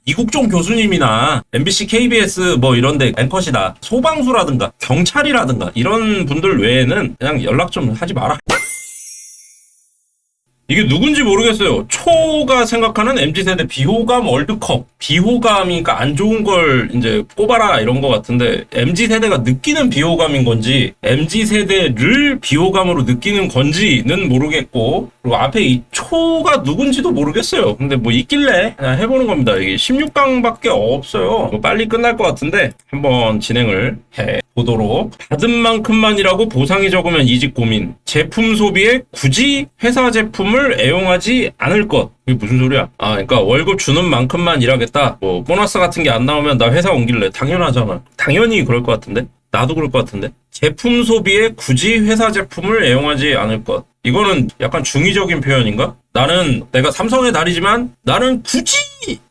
이국종 교수님이나 MBC, KBS 뭐 이런데 앵커시다, 소방수라든가 경찰이라든가 이런 분들 외에는 그냥 연락 좀 하지 마라. 이게 누군지 모르겠어요. 초가 생각하는 MZ세대 비호감 월드컵. 비호감이니까 안 좋은 걸 이제 꼽아라 이런 거 같은데, MZ세대가 느끼는 비호감인 건지 MZ세대를 비호감으로 느끼는 건지는 모르겠고, 그리고 앞에 이 초가 누군지도 모르겠어요. 근데 뭐 있길래 그냥 해보는 겁니다. 이게 16강밖에 없어요. 뭐 빨리 끝날 것 같은데 한번 진행을 해보도록. 받은 만큼만이라고 보상이 적으면 이직 고민. 제품 소비에 굳이 회사 제품을 애용하지 않을 것. 이게 무슨 소리야? 그러니까 월급 주는 만큼만 일하겠다. 뭐 보너스 같은 게 안 나오면 나 회사 옮길래. 당연하잖아. 당연히 그럴 것 같은데. 나도 그럴 것 같은데. 제품 소비에 굳이 회사 제품을 애용하지 않을 것. 이거는 약간 중의적인 표현인가? 나는 내가 삼성의 달이지만 나는 굳이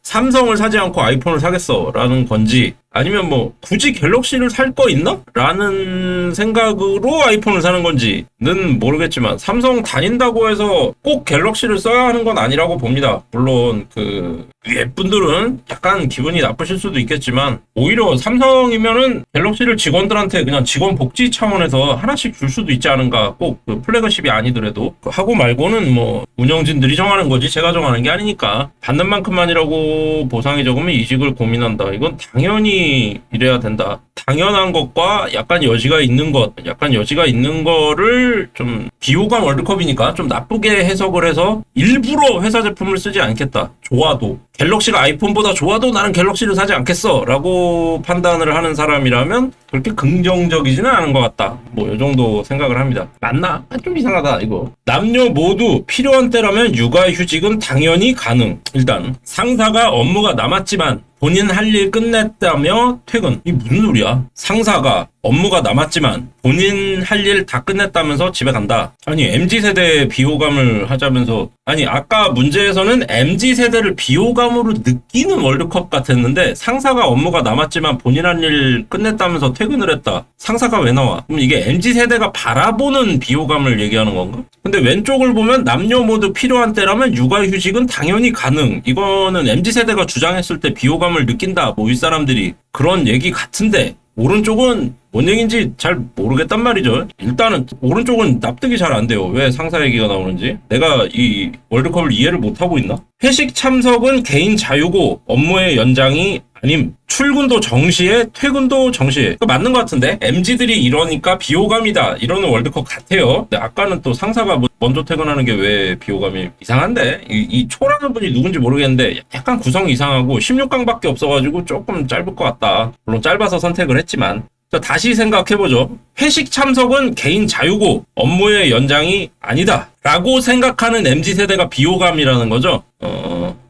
삼성을 사지 않고 아이폰을 사겠어 라는 건지, 아니면 뭐 굳이 갤럭시를 살 거 있나? 라는 생각으로 아이폰을 사는 건지는 모르겠지만, 삼성 다닌다고 해서 꼭 갤럭시를 써야 하는 건 아니라고 봅니다. 물론 그 위에 분들은 약간 기분이 나쁘실 수도 있겠지만, 오히려 삼성이면은 갤럭시를 직원들한테 그냥 직원 복지 차원에서 하나씩 줄 수도 있지 않은가. 꼭 그 플래그십이 아니더라도 하고 말고는 뭐 운영진들이 정하는 거지 제가 정하는 게 아니니까. 받는 만큼만이라고 보상이 적으면 이직을 고민한다. 이건 당연히 이래야 된다. 당연한 것과 약간 여지가 있는 것, 약간 여지가 있는 거를 좀 비호감 월드컵이니까 좀 나쁘게 해석을 해서 일부러 회사 제품을 쓰지 않겠다. 좋아도 갤럭시가 아이폰보다 좋아도 나는 갤럭시를 사지 않겠어 라고 판단을 하는 사람이라면 그렇게 긍정적이지는 않은 것 같다. 뭐 이 정도 생각을 합니다. 맞나? 좀 이상하다 이거. 남녀 모두 필요한 때라면 육아휴직은 당연히 가능. 일단 상사가 업무가 남았지만 본인 할 일 끝냈다며 퇴근. 이게 무슨 소리야? 상사가 업무가 남았지만 본인 할 일 다 끝냈다면서 집에 간다. 아니 MZ세대 비호감을 하자면서, 아니 아까 문제에서는 MZ세대를 비호감으로 느끼는 월드컵 같았는데 상사가 업무가 남았지만 본인 할 일 끝냈다면서 퇴근을 했다. 상사가 왜 나와? 그럼 이게 MZ세대가 바라보는 비호감을 얘기하는 건가? 근데 왼쪽을 보면 남녀 모두 필요한 때라면 육아휴직은 당연히 가능. 이거는 MZ세대가 주장했을 때 비호감을 느낀다. 뭐 윗사람들이 그런 얘기 같은데, 오른쪽은 뭔 얘기인지 잘 모르겠단 말이죠. 일단은 오른쪽은 납득이 잘 안 돼요. 왜 상사 얘기가 나오는지. 내가 이 월드컵을 이해를 못하고 있나? 회식 참석은 개인 자유고 업무의 연장이 아님. 출근도 정시에 퇴근도 정시에. 맞는 것 같은데 MZ들이 이러니까 비호감이다 이러는 월드컵 같아요. 근데 아까는 또 상사가 먼저 퇴근하는 게 왜 비호감이 이상한데, 이 초라는 분이 누군지 모르겠는데 약간 구성이 이상하고 16강밖에 없어가지고 조금 짧을 것 같다. 물론 짧아서 선택을 했지만. 자, 다시 생각해보죠. 회식 참석은 개인 자유고 업무의 연장이 아니다 라고 생각하는 MZ세대가 비호감이라는 거죠.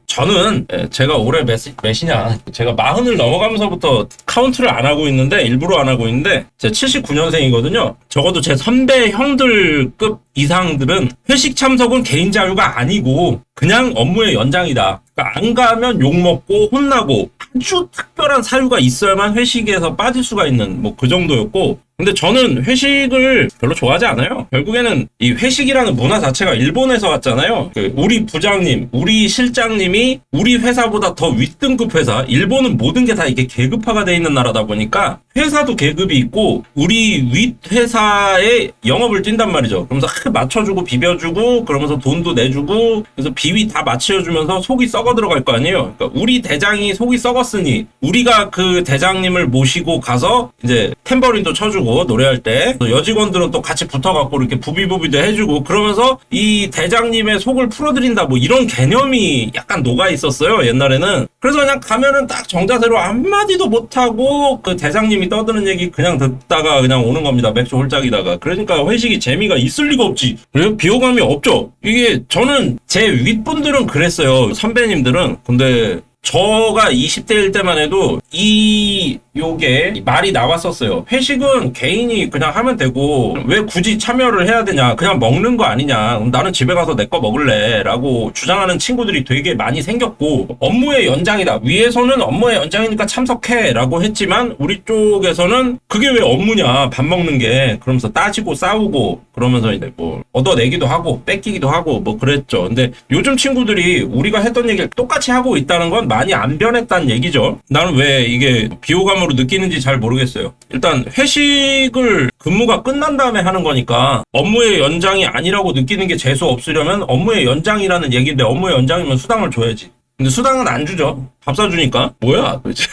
저는 제가 올해 몇이냐, 제가 40을 넘어가면서부터 카운트를 안 하고 있는데, 일부러 안 하고 있는데, 제가 79년생이거든요. 적어도 제 선배 형들급 이상들은 회식 참석은 개인 자유가 아니고 그냥 업무의 연장이다. 그러니까 안 가면 욕먹고 혼나고 아주 특별한 사유가 있어야만 회식에서 빠질 수가 있는 뭐 그 정도였고, 근데 저는 회식을 별로 좋아하지 않아요. 결국에는 이 회식이라는 문화 자체가 일본에서 왔잖아요. 우리 부장님, 우리 실장님이 우리 회사보다 더 윗등급 회사, 일본은 모든 게 다 이게 계급화가 돼 있는 나라다 보니까 회사도 계급이 있고 우리 윗 회사에 영업을 뛴단 말이죠. 그러면서 맞춰주고 비벼주고 그러면서 돈도 내주고, 그래서 비위 다 맞춰주면서 속이 썩어 들어갈 거 아니에요. 그러니까 우리 대장이 속이 썩었으니 우리가 그 대장님을 모시고 가서 이제 탬버린도 쳐주고 노래할 때 여직원들은 또 같이 붙어갖고 이렇게 부비부비도 해주고, 그러면서 이 대장님의 속을 풀어드린다, 뭐 이런 개념이 약간 녹아 있었어요 옛날에는. 그래서 그냥 가면은 딱 정자세로 한마디도 못하고 그 대장님이 떠드는 얘기 그냥 듣다가 그냥 오는 겁니다. 맥주 홀짝이다가. 그러니까 회식이 재미가 있을 리가 없지. 그래서 비호감이 없죠. 이게 저는 제 윗분들은 그랬어요, 선배님들은. 근데 저가 20대일 때만 해도 요게 말이 나왔었어요. 회식은 개인이 그냥 하면 되고 왜 굳이 참여를 해야 되냐, 그냥 먹는 거 아니냐, 나는 집에 가서 내 거 먹을래 라고 주장하는 친구들이 되게 많이 생겼고, 업무의 연장이다, 위에서는 업무의 연장이니까 참석해 라고 했지만 우리 쪽에서는 그게 왜 업무냐, 밥 먹는 게, 그러면서 따지고 싸우고 그러면서 이제 뭐 얻어내기도 하고 뺏기기도 하고 뭐 그랬죠. 근데 요즘 친구들이 우리가 했던 얘기를 똑같이 하고 있다는 건 많이 안 변했다는 얘기죠. 나는 왜 이게 비호감으로 느끼는지 잘 모르겠어요. 일단 회식을 근무가 끝난 다음에 하는 거니까 업무의 연장이 아니라고 느끼는 게 재수 없으려면 업무의 연장이라는 얘기인데, 업무의 연장이면 수당을 줘야지. 근데 수당은 안 주죠. 밥 사주니까. 뭐야 도대체.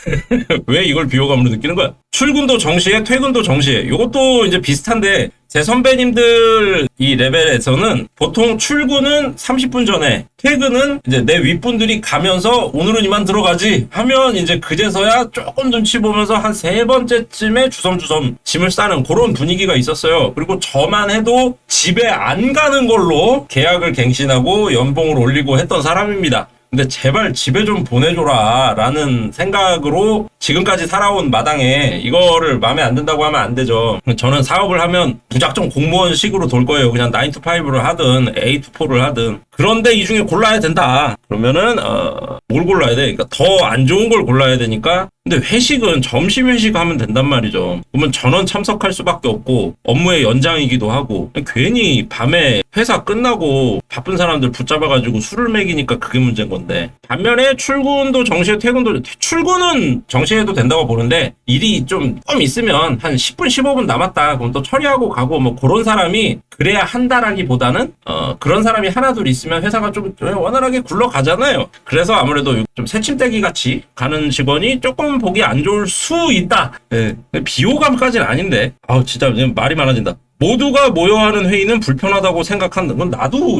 왜 이걸 비호감으로 느끼는 거야? 출근도 정시에 퇴근도 정시에. 이것도 이제 비슷한데, 제 선배님들 이 레벨에서는 보통 출근은 30분 전에, 퇴근은 이제 내 윗분들이 가면서 오늘은 이만 들어가지 하면 이제 그제서야 조금 눈치 보면서 한 3번째쯤에 주섬주섬 짐을 싸는 그런 분위기가 있었어요. 그리고 저만 해도 집에 안 가는 걸로 계약을 갱신하고 연봉을 올리고 했던 사람입니다. 근데 제발 집에 좀 보내줘라 라는 생각으로 지금까지 살아온 마당에 이거를 마음에 안 든다고 하면 안 되죠. 저는 사업을 하면 무작정 공무원식으로 돌 거예요. 그냥 9to5를 하든 8to4를 하든. 그런데 이 중에 골라야 된다. 그러면은 뭘 골라야 돼? 그러니까 더 안 좋은 걸 골라야 되니까. 근데 회식은 점심 회식하면 된단 말이죠. 그러면 전원 참석할 수밖에 없고 업무의 연장이기도 하고, 괜히 밤에 회사 끝나고 바쁜 사람들 붙잡아가지고 술을 먹이니까 그게 문제인 건데, 반면에 출근도 정시에 퇴근도, 출근은 정시에도 된다고 보는데 일이 좀 있으면 한 10분 15분 남았다 그럼 또 처리하고 가고 뭐 그런 사람이 그래야 한다라기보다는 그런 사람이 하나 둘 있으면 회사가 좀 원활하게 굴러가잖아요. 그래서 아무래도 좀 새침대기 같이 가는 직원이 조금 보기 안 좋을 수 있다. 네. 비호감까지는 아닌데, 진짜 말이 많아진다. 모두가 모여 하는 회의는 불편하다고 생각한다. 그건 나도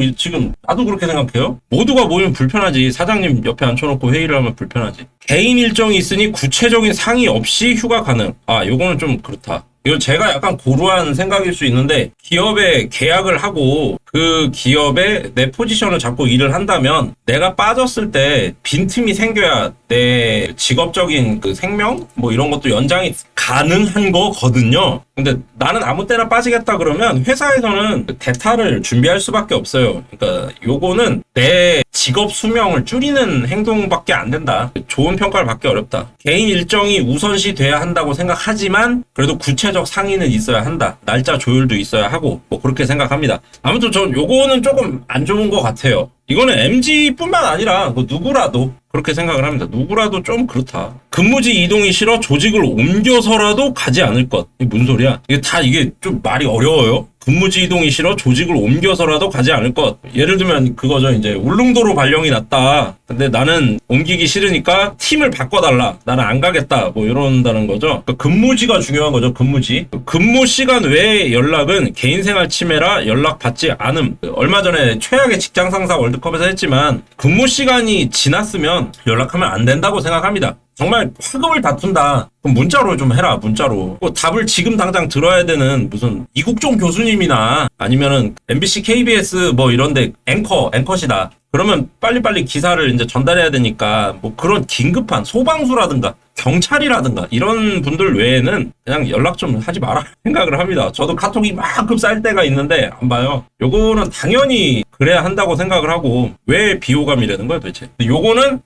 그렇게 생각해요. 모두가 모이면 불편하지. 사장님 옆에 앉혀놓고 회의를 하면 불편하지. 개인 일정이 있으니 구체적인 상의 없이 휴가 가능. 요거는 좀 그렇다. 이건 제가 약간 고루한 생각일 수 있는데, 기업에 계약을 하고 그 기업에 내 포지션을 잡고 일을 한다면 내가 빠졌을 때 빈틈이 생겨야 내 직업적인 그 생명 뭐 이런 것도 연장이 가능한 거거든요. 근데 나는 아무 때나 빠지겠다 그러면 회사에서는 대타를 준비할 수밖에 없어요. 그러니까 요거는 내 직업 수명을 줄이는 행동밖에 안 된다. 좋은 평가를 받기 어렵다. 개인 일정이 우선시 돼야 한다고 생각하지만 그래도 구체적 상의는 있어야 한다. 날짜 조율도 있어야 하고 뭐 그렇게 생각합니다. 아무튼 전 요거는 조금 안 좋은 것 같아요. 이거는 MG뿐만 아니라 뭐 누구라도 그렇게 생각을 합니다. 누구라도 좀 그렇다. 근무지 이동이 싫어 조직을 옮겨서라도 가지 않을 것. 이게 무슨 소리야? 이게 좀 말이 어려워요. 근무지 이동이 싫어 조직을 옮겨서라도 가지 않을 것. 예를 들면 그거죠. 이제 울릉도로 발령이 났다. 근데 나는 옮기기 싫으니까 팀을 바꿔달라. 나는 안 가겠다. 뭐 이런다는 거죠. 그러니까 근무지가 중요한 거죠. 근무지. 근무 시간 외의 연락은 개인생활 침해라 연락받지 않음. 얼마 전에 최악의 직장 상사 월드컵에서 했지만 근무 시간이 지났으면 연락하면 안 된다고 생각합니다. 정말 화급을 다툰다. 그럼 문자로 좀 해라. 문자로. 답을 지금 당장 들어야 되는 무슨 이국종 교수님이나 아니면은 MBC, KBS 뭐 이런데 앵컷이다. 그러면 빨리빨리 기사를 이제 전달해야 되니까 뭐 그런 긴급한 소방수라든가 경찰이라든가 이런 분들 외에는 그냥 연락 좀 하지 마라 생각을 합니다. 저도 카톡이 만큼 쌓일 때가 있는데 안 봐요. 요거는 당연히 그래야 한다고 생각을 하고, 왜 비호감이라는 거야 도대체. 요거는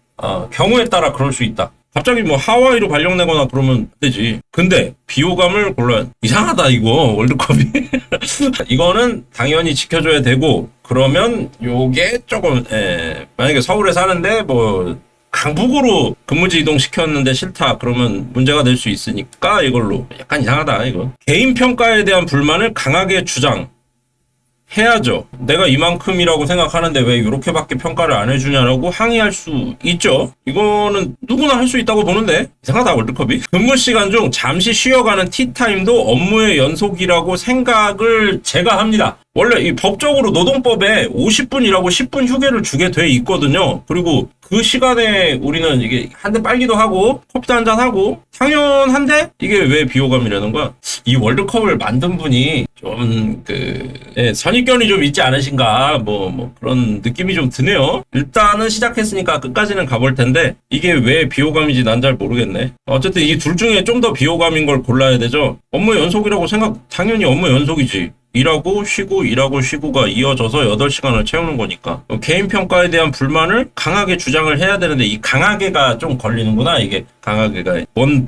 경우에 따라 그럴 수 있다. 갑자기 뭐 하와이로 발령내거나 그러면 안 되지. 근데 비호감을 골라야 이상하다 이거 월드컵이. 이거는 당연히 지켜줘야 되고, 그러면 요게 조금 만약에 서울에 사는데 뭐 강북으로 근무지 이동 시켰는데 싫다 그러면 문제가 될 수 있으니까 이걸로 약간 이상하다 이거. 개인 평가에 대한 불만을 강하게 주장 해야죠. 내가 이만큼이라고 생각하는데 왜 이렇게밖에 평가를 안 해주냐라고 항의할 수 있죠. 이거는 누구나 할 수 있다고 보는데 이상하다 월드컵이. 근무 시간 중 잠시 쉬어가는 티타임도 업무의 연속이라고 생각을 제가 합니다. 원래 이 법적으로 노동법에 50분 일하고 10분 휴게를 주게 돼 있거든요. 그리고 그 시간에 우리는 이게 한 대 빨기도 하고 커피도 한잔 하고 당연한데 이게 왜 비호감이라는 거야? 이 월드컵을 만든 분이 좀 선입견이 좀 있지 않으신가 뭐 그런 느낌이 좀 드네요. 일단은 시작했으니까 끝까지는 가볼 텐데 이게 왜 비호감인지 난 잘 모르겠네. 어쨌든 이 둘 중에 좀 더 비호감인 걸 골라야 되죠. 업무 연속이라고 당연히 업무 연속이지. 일하고 쉬고 일하고 쉬고가 이어져서 8시간을 채우는 거니까 개인 평가에 대한 불만을 강하게 주장을 해야 되는데 이 강하게가 좀 걸리는구나. 이게 강하게가 뭔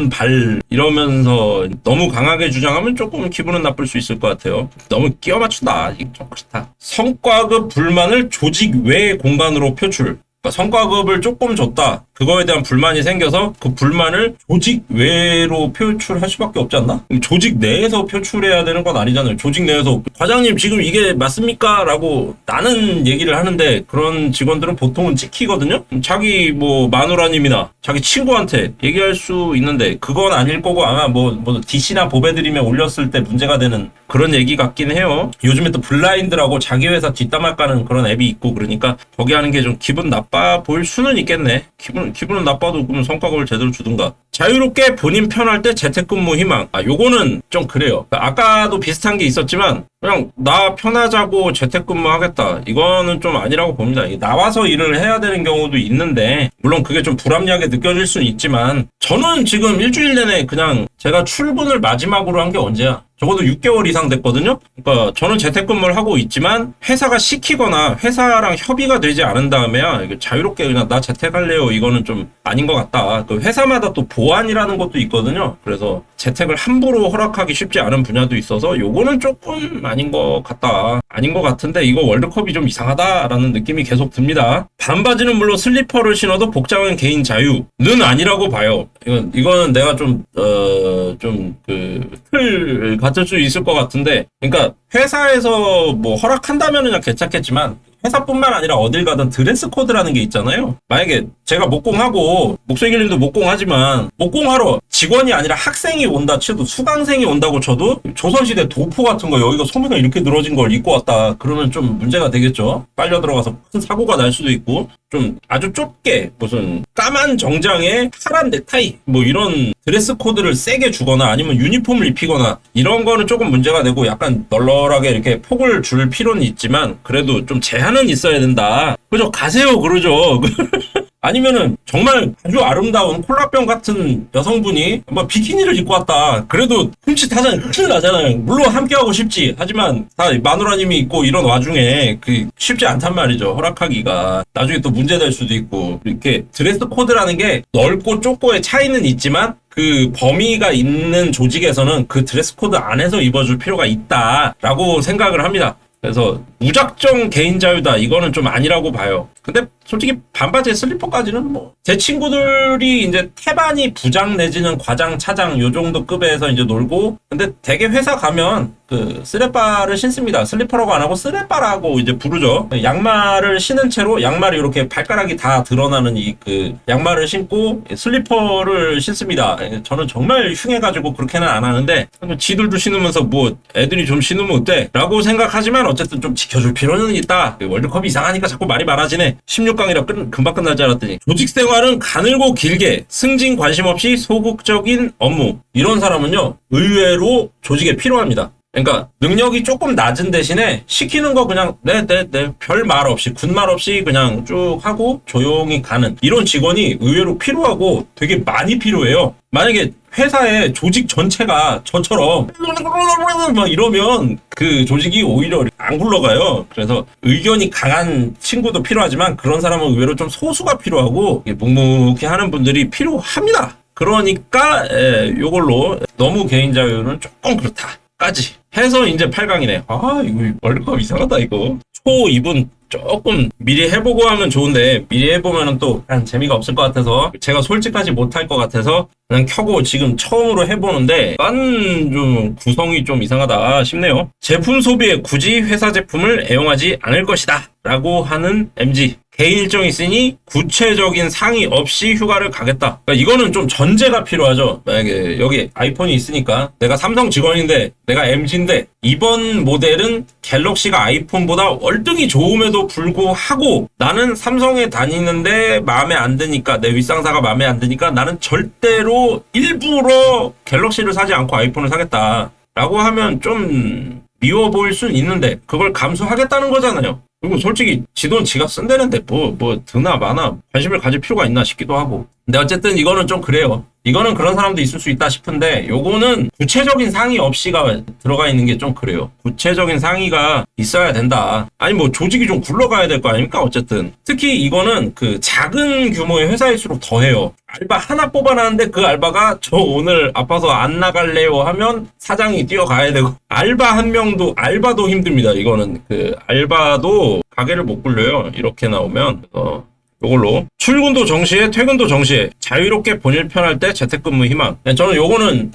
발 이러면서 너무 강하게 주장하면 조금 기분은 나쁠 수 있을 것 같아요. 너무 끼워 맞춘다. 이게 좀 그렇다. 성과급 불만을 조직 외 공간으로 표출. 성과급을 조금 줬다. 그거에 대한 불만이 생겨서 그 불만을 조직 외로 표출할 수밖에 없지 않나? 조직 내에서 표출해야 되는 건 아니잖아요. 조직 내에서 과장님 지금 이게 맞습니까? 라고 나는 얘기를 하는데 그런 직원들은 보통은 찍히거든요. 자기 마누라님이나 자기 친구한테 얘기할 수 있는데 그건 아닐 거고 아마 DC나 보배드림에 올렸을 때 문제가 되는 그런 얘기 같긴 해요. 요즘에 또 블라인드라고 자기 회사 뒷담화 까는 그런 앱이 있고 그러니까 거기 하는 게 좀 기분 나빠 보일 수는 있겠네. 기분은 나빠도 그럼 성과급을 제대로 주든가. 자유롭게 본인 편할 때 재택근무 희망. 요거는 좀 그래요. 아까도 비슷한 게 있었지만 그냥 나 편하자고 재택근무 하겠다. 이거는 좀 아니라고 봅니다. 나와서 일을 해야 되는 경우도 있는데 물론 그게 좀 불합리하게 느껴질 수는 있지만 저는 지금 일주일 내내 그냥 제가 출근을 마지막으로 한 게 언제야? 적어도 6개월 이상 됐거든요. 그러니까 저는 재택근무를 하고 있지만 회사가 시키거나 회사랑 협의가 되지 않은 다음에야 자유롭게 그냥 나 재택할래요. 이거는 좀 아닌 것 같다. 그 회사마다 또 보안이라는 것도 있거든요. 그래서 재택을 함부로 허락하기 쉽지 않은 분야도 있어서 요거는 조금 아닌 것 같다. 아닌 것 같은데 이거 월드컵이 좀 이상하다라는 느낌이 계속 듭니다. 반바지는 물론 슬리퍼를 신어도 복장은 개인 자유는 아니라고 봐요. 이거는 내가 틀 같을 수 있을 것 같은데, 그러니까 회사에서 허락한다면은 그냥 괜찮겠지만 회사뿐만 아니라 어딜 가든 드레스 코드라는 게 있잖아요. 만약에 제가 목공하고 목수의길님도 목공하지만 목공하러 직원이 아니라 학생이 온다 쳐도 수강생이 온다고 쳐도 조선시대 도포 같은 거 여기가 소매가 이렇게 늘어진 걸 입고 왔다 그러면 좀 문제가 되겠죠. 빨려 들어가서 큰 사고가 날 수도 있고 좀 아주 좁게 무슨 까만 정장에 파란 넥타이 이런 드레스 코드를 세게 주거나 아니면 유니폼을 입히거나 이런 거는 조금 문제가 되고 약간 널널하게 이렇게 폭을 줄 필요는 있지만 그래도 좀 제한은 있어야 된다. 그죠? 가세요 그러죠. 아니면은 정말 아주 아름다운 콜라병 같은 여성분이 비키니를 입고 왔다. 그래도 흠칫하잖아요. 큰일 나잖아요. 물론 함께하고 싶지. 하지만 다 마누라님이 있고 이런 와중에 쉽지 않단 말이죠. 허락하기가. 나중에 또 문제될 수도 있고. 이렇게 드레스 코드라는 게 넓고 좁고의 차이는 있지만 그 범위가 있는 조직에서는 그 드레스 코드 안에서 입어줄 필요가 있다라고 생각을 합니다. 그래서 무작정 개인 자유다 이거는 좀 아니라고 봐요. 근데 솔직히 반바지에 슬리퍼까지는 제 친구들이 이제 태반이 부장 내지는 과장 차장 요 정도 급에서 이제 놀고 근데 되게 회사 가면 그 쓰레빠를 신습니다. 슬리퍼라고 안 하고 쓰레빠라고 이제 부르죠. 양말을 신은 채로 양말이 이렇게 발가락이 다 드러나는 그 양말을 신고 슬리퍼를 신습니다. 저는 정말 흉해가지고 그렇게는 안 하는데 지들도 신으면서 애들이 좀 신으면 어때? 라고 생각하지만 어쨌든 좀 지켜줄 필요는 있다. 월드컵이 이상하니까 자꾸 말이 많아지네. 16강이라 금방 끝날 줄 알았더니 조직 생활은 가늘고 길게 승진 관심 없이 소극적인 업무 이런 사람은요 의외로 조직에 필요합니다. 그러니까 능력이 조금 낮은 대신에 시키는 거 그냥 별 말 없이 군말 없이 그냥 쭉 하고 조용히 가는 이런 직원이 의외로 필요하고 되게 많이 필요해요. 만약에 회사의 조직 전체가 저처럼 막 이러면 그 조직이 오히려 안 굴러가요. 그래서 의견이 강한 친구도 필요하지만 그런 사람은 의외로 좀 소수가 필요하고 묵묵히 하는 분들이 필요합니다. 그러니까 요걸로 너무 개인 자유는 조금 그렇다까지 해서 이제 8강이네. 이거 월드컵 이상하다 이거. 초 2분 조금 미리 해보고 하면 좋은데 미리 해보면은 또 재미가 없을 것 같아서 제가 솔직하지 못할 것 같아서 그냥 켜고 지금 처음으로 해보는데 난 좀 구성이 좀 이상하다 싶네요. 제품 소비에 굳이 회사 제품을 애용하지 않을 것이다 라고 하는 MG 개인 일정이 있으니 구체적인 상의 없이 휴가를 가겠다. 그러니까 이거는 좀 전제가 필요하죠. 만약에 여기 아이폰이 있으니까 내가 삼성 직원인데 내가 MZ인데 이번 모델은 갤럭시가 아이폰보다 월등히 좋음에도 불구하고 나는 삼성에 다니는데 마음에 안 드니까 내 윗상사가 마음에 안 드니까 나는 절대로 일부러 갤럭시를 사지 않고 아이폰을 사겠다 라고 하면 좀 미워 보일 수는 있는데 그걸 감수하겠다는 거잖아요. 그리고 솔직히 지 돈 지가 쓴다는데 뭐 드나 마나 관심을 가질 필요가 있나 싶기도 하고. 근데 어쨌든 이거는 좀 그래요. 이거는 그런 사람도 있을 수 있다 싶은데 요거는 구체적인 상의 없이가 들어가 있는 게 좀 그래요. 구체적인 상의가 있어야 된다. 아니 뭐 조직이 좀 굴러가야 될 거 아닙니까? 어쨌든 특히 이거는 그 작은 규모의 회사일수록 더해요. 알바 하나 뽑아놨는데 그 알바가 저 오늘 아파서 안 나갈래요 하면 사장이 뛰어가야 되고 알바 한 명도 알바도 힘듭니다. 이거는 그 알바도 가게를 못 굴려요. 이렇게 나오면 요걸로 출근도 정시에 퇴근도 정시에 자유롭게 본일 편할 때 재택근무 희망. 저는 요거는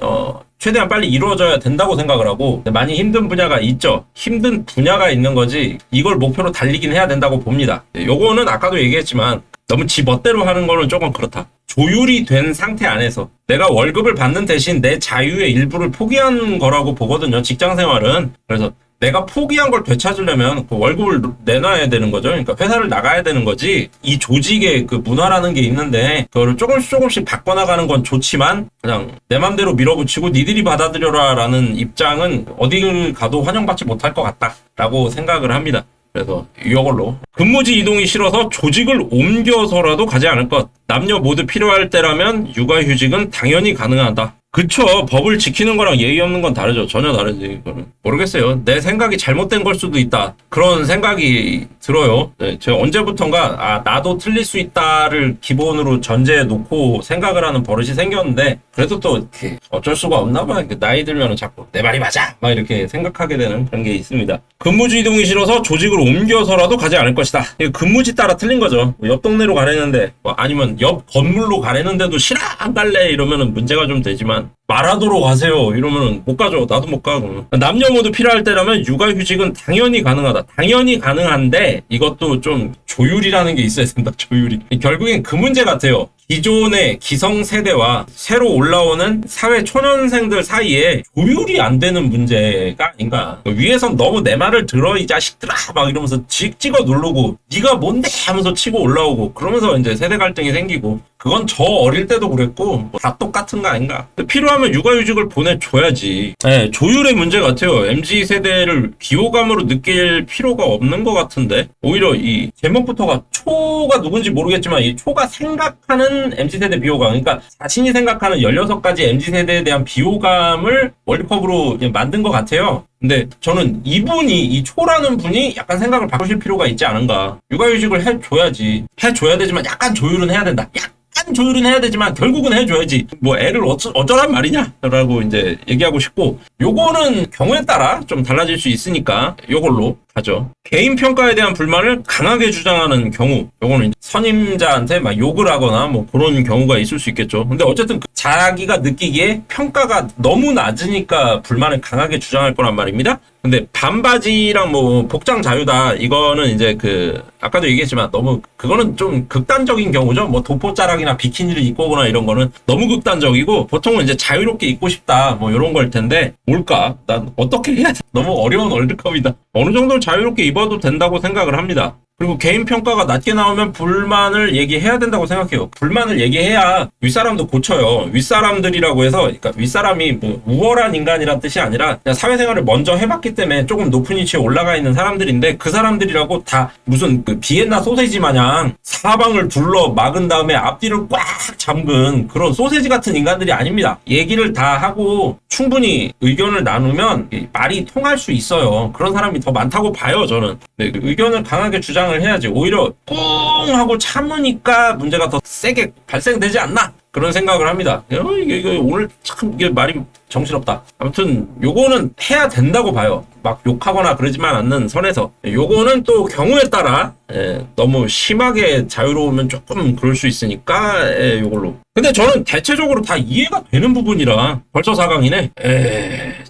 최대한 빨리 이루어져야 된다고 생각을 하고 많이 힘든 분야가 있죠. 힘든 분야가 있는 거지 이걸 목표로 달리긴 해야 된다고 봅니다. 요거는 아까도 얘기했지만 너무 지 멋대로 하는 거는 조금 그렇다. 조율이 된 상태 안에서 내가 월급을 받는 대신 내 자유의 일부를 포기한 거라고 보거든요. 직장 생활은. 그래서 내가 포기한 걸 되찾으려면 그 월급을 내놔야 되는 거죠. 그러니까 회사를 나가야 되는 거지. 이 조직의 그 문화라는 게 있는데 그거를 조금씩 바꿔나가는 건 좋지만 그냥 내 맘대로 밀어붙이고 니들이 받아들여라 라는 입장은 어딜 가도 환영받지 못할 것 같다 라고 생각을 합니다. 그래서 이걸로 근무지 이동이 싫어서 조직을 옮겨서라도 가지 않을 것. 남녀 모두 필요할 때라면 육아휴직은 당연히 가능하다. 그쵸. 법을 지키는 거랑 예의 없는 건 다르죠. 전혀 다르지. 이거는. 모르겠어요. 내 생각이 잘못된 걸 수도 있다. 그런 생각이 들어요. 네, 제가 언제부턴가 나도 틀릴 수 있다를 기본으로 전제해 놓고 생각을 하는 버릇이 생겼는데 그래도 또 이렇게 어쩔 수가 없나 봐. 나이 들면 자꾸 내 말이 맞아 막 이렇게 생각하게 되는 그런 게 있습니다. 근무지 이동이 싫어서 조직을 옮겨서라도 가지 않을 것이다. 이거 근무지 따라 틀린 거죠. 옆 동네로 가려는데 아니면 옆 건물로 가려는데도 싫어 안 갈래 이러면은 문제가 좀 되지만 마라도로 가세요 이러면은 못 가죠. 나도 못 가고. 남녀 모두 필요할 때라면 육아휴직은 당연히 가능하다. 당연히 가능한데 이것도 좀 조율이라는 게 있어야 된다. 조율이. 결국엔 그 문제 같아요. 기존의 기성세대와 새로 올라오는 사회 초년생들 사이에 조율이 안 되는 문제가 아닌가. 위에선 너무 내 말을 들어 이 자식들아 막 이러면서 찍어 누르고 네가 뭔데 하면서 치고 올라오고 그러면서 이제 세대 갈등이 생기고 그건 저 어릴 때도 그랬고 다 똑같은 거 아닌가. 필요하면 육아휴직을 보내줘야지. 네, 조율의 문제 같아요. MZ세대를 비호감으로 느낄 필요가 없는 것 같은데 오히려 이 제목부터가 초가 누군지 모르겠지만 이 초가 생각하는 MZ세대 비호감, 그러니까 자신이 생각하는 16가지 MZ세대에 대한 비호감을 월드컵으로 만든 것 같아요. 근데 저는 이 초라는 분이 약간 생각을 바꾸실 필요가 있지 않은가. 육아휴직을 해줘야지. 해줘야 되지만 약간 조율은 해야 된다. 약간 조율은 해야 되지만 결국은 해줘야지. 뭐 애를 어쩌란 말이냐? 라고 이제 얘기하고 싶고 요거는 경우에 따라 좀 달라질 수 있으니까 요걸로 하죠. 개인 평가에 대한 불만을 강하게 주장하는 경우 요거는 이제 선임자한테 막 욕을 하거나 뭐 그런 경우가 있을 수 있겠죠. 근데 어쨌든 자기가 느끼기에 평가가 너무 낮으니까 불만을 강하게 주장할 거란 말입니다. 근데 반바지랑 뭐 복장 자유다 이거는 이제 그 아까도 얘기했지만 너무 그거는 좀 극단적인 경우죠. 뭐 도포자락이나 비키니를 입고 오거나 이런 거는 너무 극단적이고 보통은 이제 자유롭게 입고 싶다 뭐 이런 걸 텐데 뭘까? 난 어떻게 해야 돼? 너무 어려운 월드컵이다. 어느 정도 자유롭게 입어도 된다고 생각을 합니다. 그리고 개인 평가가 낮게 나오면 불만을 얘기해야 된다고 생각해요. 불만을 얘기해야 윗사람도 고쳐요. 윗사람들이라고 해서 그러니까 윗사람이 뭐 우월한 인간이란 뜻이 아니라 그냥 사회생활을 먼저 해봤기 때문에 조금 높은 위치에 올라가 있는 사람들인데 그 사람들이라고 다 무슨 그 비엔나 소세지 마냥 사방을 둘러 막은 다음에 앞뒤를 꽉 잠근 그런 소세지 같은 인간들이 아닙니다. 얘기를 다 하고 충분히 의견을 나누면 말이 통할 수 있어요. 그런 사람이 더 많다고 봐요, 저는. 네, 의견을 강하게 주장을 해야지. 오히려 뿡 하고 참으니까 문제가 더 세게 발생되지 않나? 그런 생각을 합니다. 이게 오늘 참 이게 말이 정신없다. 아무튼 요거는 해야 된다고 봐요. 막 욕하거나 그러지만 않는 선에서. 요거는 또 경우에 따라 너무 심하게 자유로우면 조금 그럴 수 있으니까 요걸로. 근데 저는 대체적으로 다 이해가 되는 부분이라 벌써 4강이네.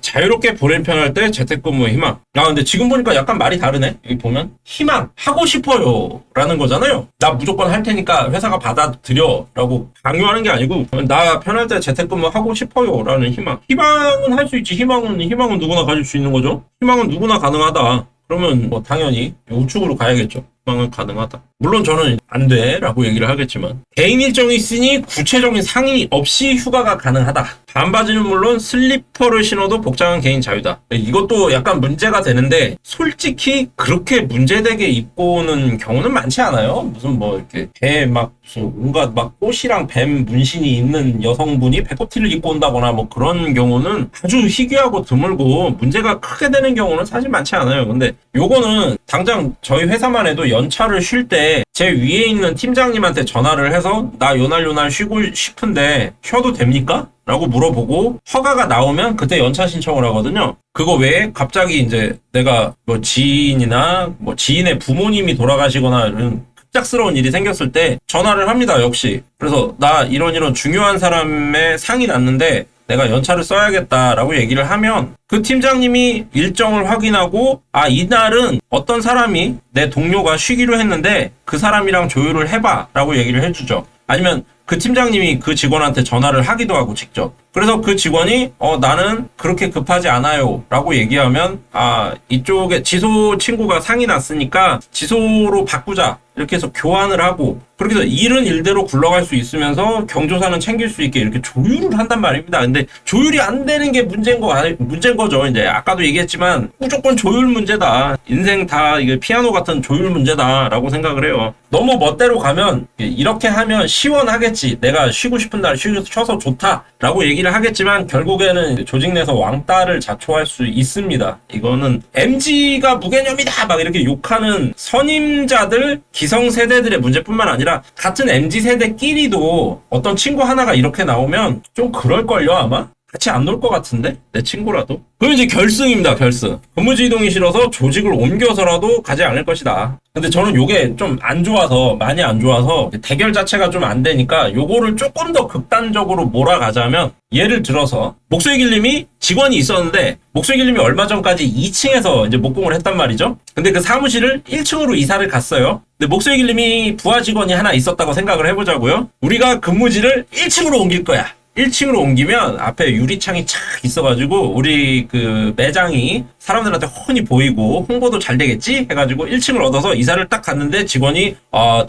자유롭게 보낼 편할 때 재택근무의 희망. 아, 근데 지금 보니까 약간 말이 다르네. 여기 보면 희망 하고 싶어요 라는 거잖아요. 나 무조건 할 테니까 회사가 받아들여 라고 강요하는 게 아니고, 나 편할 때 재택근무 하고 싶어요 라는 희망. 희망은 할 수 있지. 희망은 누구나 가질 수 있는 거죠. 희망은 누구나 가능하다. 그러면 뭐 당연히 우측으로 가야겠죠. 희망은 가능하다. 물론 저는 안 돼 라고 얘기를 하겠지만, 개인 일정이 있으니 구체적인 상의 없이 휴가가 가능하다. 반바지는 물론 슬리퍼를 신어도 복장은 개인 자유다. 이것도 약간 문제가 되는데, 솔직히 그렇게 문제되게 입고 오는 경우는 많지 않아요. 무슨 뭐 이렇게 배 막 무슨 온갖 막 꽃이랑 뱀 문신이 있는 여성분이 배꼽티를 입고 온다거나 뭐 그런 경우는 아주 희귀하고 드물고 문제가 크게 되는 경우는 사실 많지 않아요. 근데 요거는 당장 저희 회사만 해도 연차를 쉴 때 제 위에 있는 팀장님한테 전화를 해서 나 요날 쉬고 싶은데 쉬어도 됩니까? 라고 물어보고 허가가 나오면 그때 연차 신청을 하거든요. 그거 외에 갑자기 이제 내가 뭐 지인이나 뭐 지인의 부모님이 돌아가시거나 이런 급작스러운 일이 생겼을 때 전화를 합니다. 역시. 그래서 나 이런 중요한 사람의 상이 났는데 내가 연차를 써야겠다라고 얘기를 하면 그 팀장님이 일정을 확인하고, 아, 이날은 어떤 사람이 내 동료가 쉬기로 했는데 그 사람이랑 조율을 해봐 라고 얘기를 해주죠. 아니면 그 팀장님이 그 직원한테 전화를 하기도 하고 직접. 그래서 그 직원이 나는 그렇게 급하지 않아요 라고 얘기하면, 아, 이쪽에 지소 친구가 상이 났으니까 지소로 바꾸자 이렇게 해서 교환을 하고, 그렇게 해서 일은 일대로 굴러갈 수 있으면서 경조사는 챙길 수 있게 이렇게 조율을 한단 말입니다. 근데 조율이 안 되는 게 문제인 거죠. 이제 아까도 얘기했지만 무조건 조율 문제다. 인생 다 이게 피아노 같은 조율 문제다라고 생각을 해요. 너무 멋대로 가면 이렇게 하면 시원하겠지. 내가 쉬고 싶은 날 쉬어서 좋다라고 얘기를 하겠지만 결국에는 조직 내에서 왕따를 자초할 수 있습니다. 이거는 MZ가 무개념이다 막 이렇게 욕하는 선임자들, 기성세대들의 문제뿐만 아니라 같은 MZ세대끼리도 어떤 친구 하나가 이렇게 나오면 좀 그럴걸요 아마? 같이 안 놀 것 같은데? 내 친구라도? 그럼 이제 결승입니다, 결승. 근무지 이동이 싫어서 조직을 옮겨서라도 가지 않을 것이다. 근데 저는 요게 좀 안 좋아서, 많이 안 좋아서, 대결 자체가 좀 안 되니까 요거를 조금 더 극단적으로 몰아가자면, 예를 들어서, 목소리길님이 직원이 있었는데, 목소리길님이 얼마 전까지 2층에서 이제 목공을 했단 말이죠. 근데 그 사무실을 1층으로 이사를 갔어요. 근데 목소리길님이 부하 직원이 하나 있었다고 생각을 해보자고요. 우리가 근무지를 1층으로 옮길 거야. 1층으로 옮기면 앞에 유리창이 착 있어가지고 우리 그 매장이 사람들한테 훤히 보이고 홍보도 잘 되겠지 해가지고 1층을 얻어서 이사를 딱 갔는데 직원이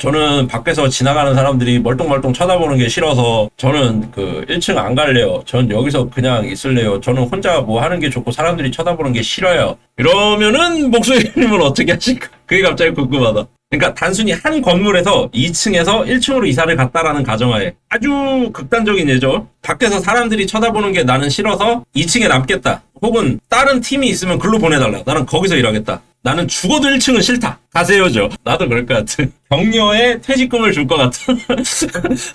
저는 밖에서 지나가는 사람들이 멀뚱멀뚱 쳐다보는 게 싫어서 저는 그 1층 안 갈래요. 전 여기서 그냥 있을래요. 저는 혼자 뭐 하는 게 좋고 사람들이 쳐다보는 게 싫어요. 이러면은 목소리님은 어떻게 하실까? 그게 갑자기 궁금하다. 그러니까 단순히 한 건물에서 2층에서 1층으로 이사를 갔다라는 가정하에 아주 극단적인 예죠. 밖에서 사람들이 쳐다보는 게 나는 싫어서 2층에 남겠다. 혹은 다른 팀이 있으면 글로 보내달라. 나는 거기서 일하겠다. 나는 죽어도 1층은 싫다. 가세요죠. 나도 그럴 것 같은. 격려에 퇴직금을 줄 것 같은.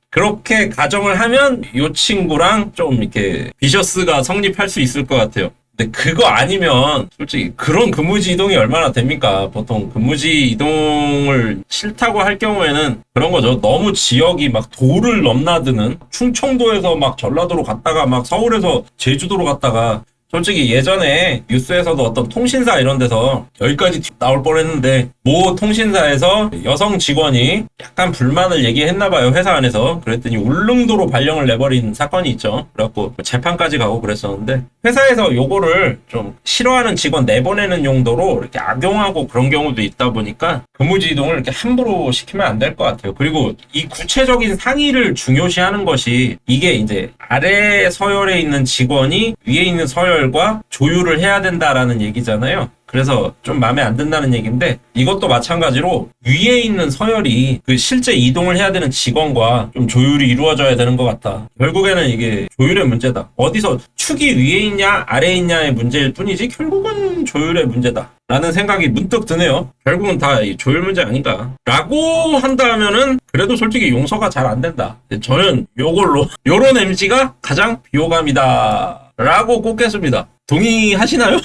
그렇게 가정을 하면 이 친구랑 좀 이렇게 비셔스가 성립할 수 있을 것 같아요. 근데 그거 아니면 솔직히 그런 근무지 이동이 얼마나 됩니까? 보통 근무지 이동을 싫다고 할 경우에는 그런 거죠. 너무 지역이 막 도를 넘나드는, 충청도에서 막 전라도로 갔다가 막 서울에서 제주도로 갔다가, 솔직히 예전에 뉴스에서도 어떤 통신사 이런 데서 여기까지 나올 뻔했는데 모 통신사에서 여성 직원이 약간 불만을 얘기했나봐요, 회사 안에서. 그랬더니 울릉도로 발령을 내버린 사건이 있죠. 그래갖고 재판까지 가고 그랬었는데, 회사에서 요거를 좀 싫어하는 직원 내보내는 용도로 이렇게 악용하고 그런 경우도 있다 보니까 근무지 이동을 이렇게 함부로 시키면 안 될 것 같아요. 그리고 이 구체적인 상의를 중요시하는 것이, 이게 이제 아래 서열에 있는 직원이 위에 있는 서열과 조율을 해야 된다라는 얘기잖아요. 그래서 좀 마음에 안 든다는 얘기인데, 이것도 마찬가지로 위에 있는 서열이 그 실제 이동을 해야 되는 직원과 좀 조율이 이루어져야 되는 것 같다. 결국에는 이게 조율의 문제다. 어디서 축이 위에 있냐 아래에 있냐의 문제일 뿐이지 결국은 조율의 문제다 라는 생각이 문득 드네요. 결국은 다 이 조율 문제 아닌가 라고 한다면은 그래도 솔직히 용서가 잘 안 된다. 저는 요걸로 요런 MG가 가장 비호감이다 라고 꼽겠습니다. 동의하시나요?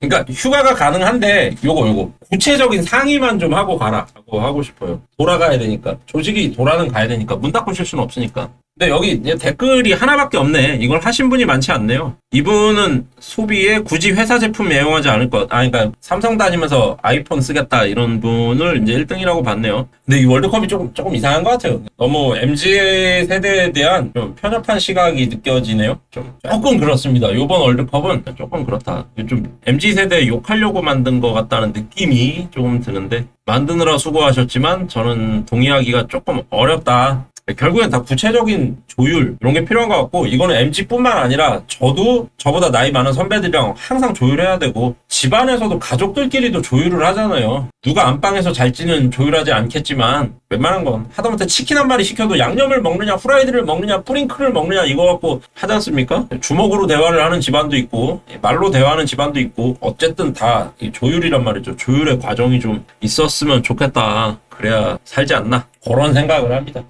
그러니까 휴가가 가능한데 요거 구체적인 상의만 좀 하고 가라 라고 하고 싶어요. 돌아가야 되니까, 조직이 돌아는 가야 되니까, 문 닫고 쉴 수는 없으니까. 근데 여기 이제 댓글이 하나밖에 없네. 이걸 하신 분이 많지 않네요. 이분은 소비에 굳이 회사 제품 애용하지 않을 것. 그러니까 삼성 다니면서 아이폰 쓰겠다 이런 분을 이제 1등이라고 봤네요. 근데 이 월드컵이 조금 이상한 것 같아요. 너무 MZ 세대에 대한 좀 편협한 시각이 느껴지네요. 조금 그렇습니다. 이번 월드컵은 조금 그렇다. 좀 MZ 세대 욕하려고 만든 것 같다는 느낌이 조금 드는데 만드느라 수고하셨지만 저는 동의하기가 조금 어렵다. 결국엔 다 구체적인 조율 이런 게 필요한 것 같고 이거는 MG뿐만 아니라 저도 저보다 나이 많은 선배들이랑 항상 조율해야 되고 집안에서도 가족들끼리도 조율을 하잖아요. 누가 안방에서 잘지는 조율하지 않겠지만 웬만한 건 하다못해 치킨 한 마리 시켜도 양념을 먹느냐 후라이드를 먹느냐 뿌링클을 먹느냐 이거 갖고 하지 않습니까? 주먹으로 대화를 하는 집안도 있고 말로 대화하는 집안도 있고 어쨌든 다 조율이란 말이죠. 조율의 과정이 좀 있었으면 좋겠다. 그래야 살지 않나 그런 생각을 합니다.